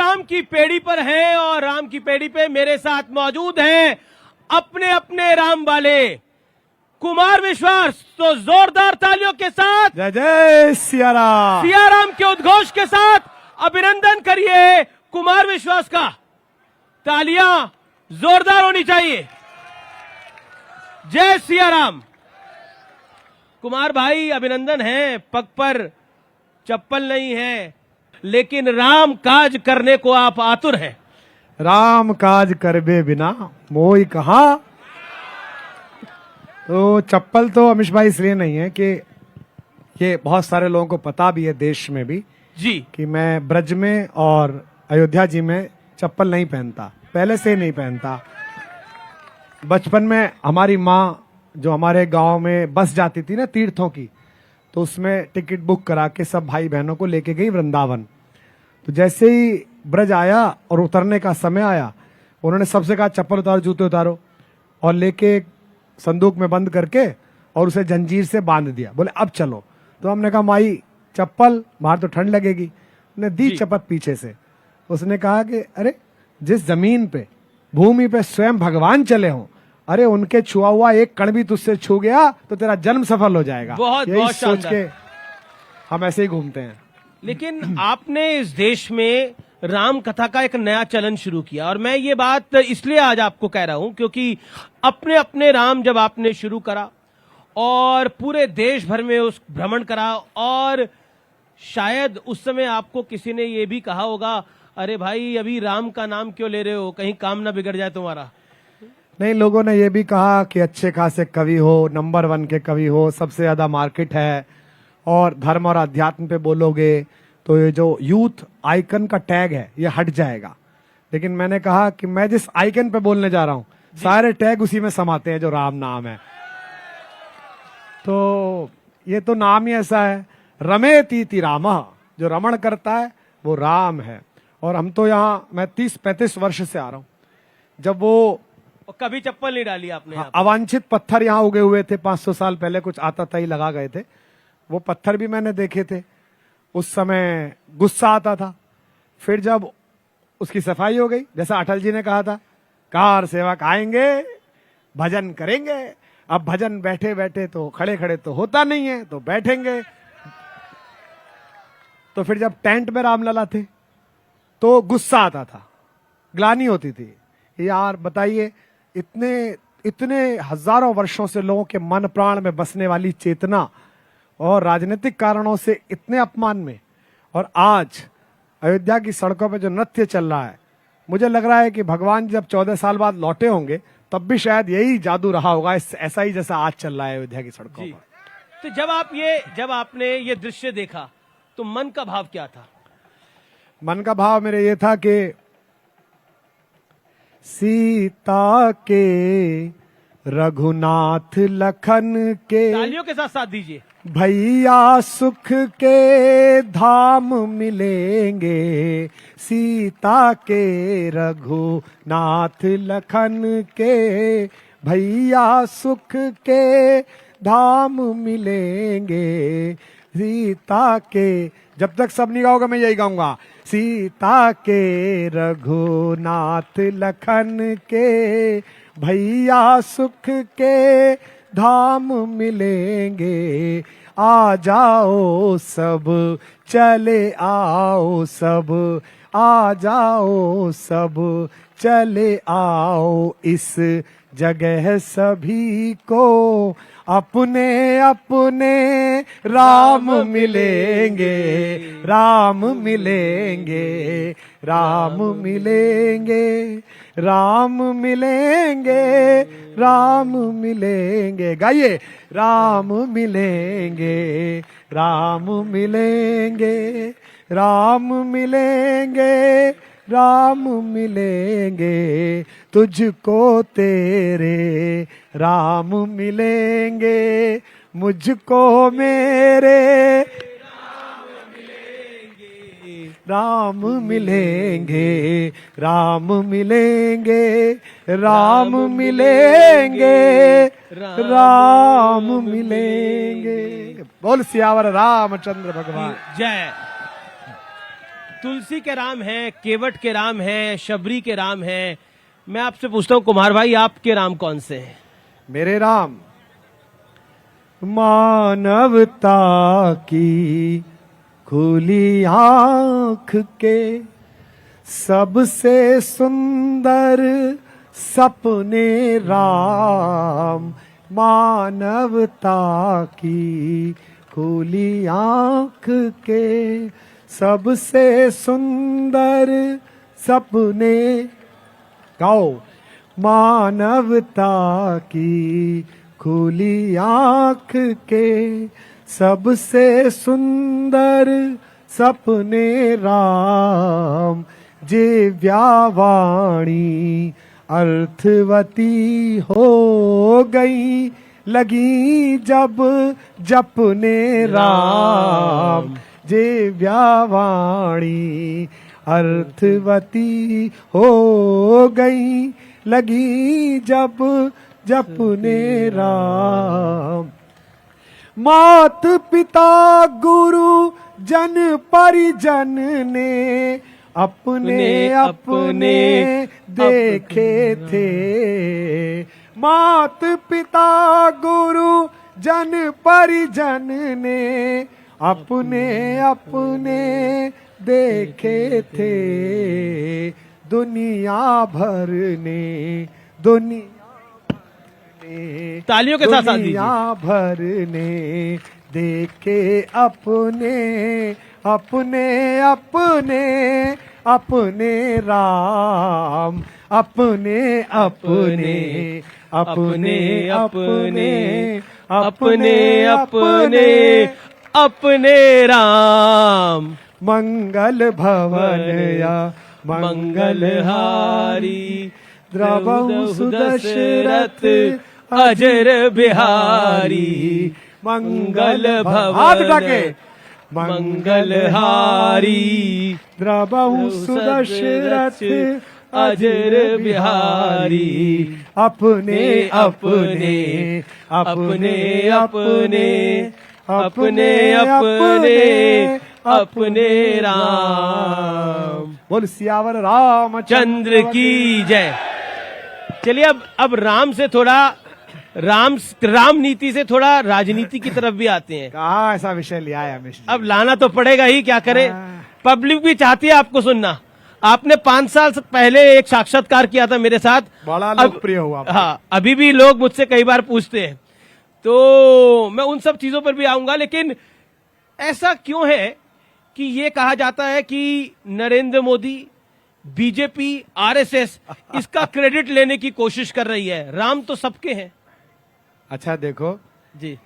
राम की पेड़ी पर हैं और राम की पेड़ी पे मेरे साथ मौजूद हैं अपने अपने राम वाले कुमार विश्वास। तो जोरदार तालियों के साथ जय जय सिया राम, सिया राम के उद्घोष के साथ अभिनंदन करिए कुमार विश्वास का। तालियां जोरदार होनी चाहिए। जय सिया राम। कुमार भाई अभिनंदन है, पग पर चप्पल नहीं है लेकिन राम काज करने को आप आतुर हैं। राम काज करबे बिना मोई कहा। तो चप्पल तो अमीश भाई इसलिए नहीं है कि ये बहुत सारे लोगों को पता भी है देश में भी जी कि मैं ब्रज में और अयोध्या जी में चप्पल नहीं पहनता, पहले से ही नहीं पहनता। बचपन में हमारी माँ जो हमारे गांव में बस जाती थी ना तीर्थों की, तो उसमें टिकट बुक करा के सब भाई बहनों को लेके गई वृंदावन। तो जैसे ही ब्रज आया और उतरने का समय आया, उन्होंने सबसे कहा चप्पल उतारो, जूते उतारो, और लेके एक संदूक में बंद करके और उसे जंजीर से बांध दिया। बोले अब चलो। तो हमने कहा माई चप्पल, बाहर तो ठंड लगेगी। उन्हें दी चपत पीछे से। उसने कहा कि अरे जिस जमीन पे भूमि पे स्वयं भगवान चले हों, अरे उनके छुआ हुआ एक कण भी तुझसे छू गया तो तेरा जन्म सफल हो जाएगा। बहुत सोच के हम ऐसे ही घूमते हैं। लेकिन आपने इस देश में राम कथा का एक नया चलन शुरू किया, और मैं ये बात इसलिए आज आपको कह रहा हूं क्योंकि अपने अपने राम जब आपने शुरू करा और पूरे देश भर में उस भ्रमण करा, और शायद उस समय आपको किसी ने ये भी कहा होगा अरे भाई अभी राम का नाम क्यों ले रहे हो, कहीं काम ना बिगड़ जाए तुम्हारा। नहीं, लोगों ने ये भी कहा कि अच्छे खासे कवि हो, नंबर 1 के कवि हो, सबसे ज्यादा मार्केट है, और धर्म और अध्यात्म पे बोलोगे तो ये जो यूथ आइकन का टैग है ये हट जाएगा। लेकिन मैंने कहा कि मैं जिस आइकन पे बोलने जा रहा हूं सारे टैग उसी में समाते हैं जो राम नाम है। तो ये तो नाम ही ऐसा है, रमेतीति रामः, जो रमण करता है वो राम है। और हम तो यहाँ, मैं 30-35 वर्ष से आ रहा हूँ। जब वो कभी चप्पल नहीं डाली आपने? हाँ, अवांछित पत्थर यहाँ उगे हुए थे 500 साल पहले, कुछ आता था ही लगा गए थे, वो पत्थर भी मैंने देखे थे। उस समय गुस्सा आता था। फिर जब उसकी सफाई हो गई, जैसा अटल जी ने कहा था, कार सेवक आएंगे भजन करेंगे। अब भजन बैठे बैठे तो, खड़े खड़े तो होता नहीं है, तो बैठेंगे। तो फिर जब टेंट में रामलला थे तो गुस्सा आता था, ग्लानि होती थी, यार बताइए इतने हजारों वर्षों से लोगों के मन प्राण में बसने वाली चेतना और राजनीतिक कारणों से इतने अपमान में, और आज अयोध्या की सड़कों पे जो नृत्य चल रहा है, मुझे लग रहा है कि भगवान जब 14 साल बाद लौटे होंगे तब भी शायद यही जादू रहा होगा, ऐसा ही जैसा आज चल रहा है अयोध्या की सड़कों पर। तो जब आपने ये दृश्य देखा तो मन का भाव क्या था? मन का भाव मेरे ये था कि सीता के रघुनाथ लखन के, तालियों के साथ साथ दीजिए, भैया सुख के धाम मिलेंगे। सीता के रघुनाथ लखन के, भैया सुख के धाम मिलेंगे। सीता के, जब तक सब नहीं गाओगे मैं यही गाऊंगा, सीता के रघुनाथ लखन के, भैया सुख के धाम मिलेंगे। आ जाओ सब चले आओ सब, आ जाओ सब चले आओ, इस जगह सभी को अपने अपने राम मिलेंगे। राम मिलेंगे, राम मिलेंगे, राम मिलेंगे, राम मिलेंगे। गाइए, राम मिलेंगे, राम मिलेंगे, राम मिलेंगे, राम मिलेंगे। तुझको तेरे राम मिलेंगे, मुझको मेरे राम मिलेंगे। राम मिलेंगे, राम मिलेंगे, राम मिलेंगे। बोल सियावर रामचंद्र भगवान जय। तुलसी के राम हैं, केवट के राम हैं, शबरी के राम हैं। मैं आपसे पूछता हूँ कुमार भाई, आपके राम कौन से हैं? मेरे राम मानवता की खुली आंख के सबसे सुंदर सपने राम, मानवता की खुली आंख के सबसे सुंदर सपने, गाओ, मानवता की खुली आंख के सबसे सुंदर सपने राम, जिव्यावाणी अर्थवती हो गई लगी जब जपने राम, जिव्यावाणी अर्थवती हो गई लगी जब जपने राम, मात पिता गुरु जन परिजन ने अपने अपने देखे थे, मात पिता गुरु जन परिजन ने अपने अपने देखे थे, दुनिया भर ने, तालियों के साथ साथ दीजिए। दुनिया भर ने देखे अपने अपने अपने अपने राम, अपने अपने अपने अपने अपने अपने अपने राम, मंगल भवन या मंगलहारी द्रवहु सुदशरथ अजर बिहारी, मंगल भवन मंगलहारी द्रवहु सुदशरथ अजर बिहारी, अपने अपने अपने अपने अपने अपने अपने राम। बोल सियावर चंद्र की जय। चलिए अब राम से थोड़ा राम नीति से थोड़ा राजनीति की तरफ भी आते हैं। कहा ऐसा विषय लिया है हमेशा, अब लाना तो पड़ेगा ही, क्या करे, पब्लिक भी चाहती है आपको सुनना। आपने 5 साल पहले एक साक्षात्कार किया था मेरे साथ, बड़ा लोकप्रिय हुआ। हाँ, अभी भी लोग मुझसे कई बार पूछते हैं, तो मैं उन सब चीजों पर भी आऊंगा। लेकिन ऐसा क्यों है कि ये कहा जाता है कि नरेंद्र मोदी, बीजेपी, आरएसएस इसका क्रेडिट लेने की कोशिश कर रही है? राम तो सबके हैं। अच्छा देखो जी,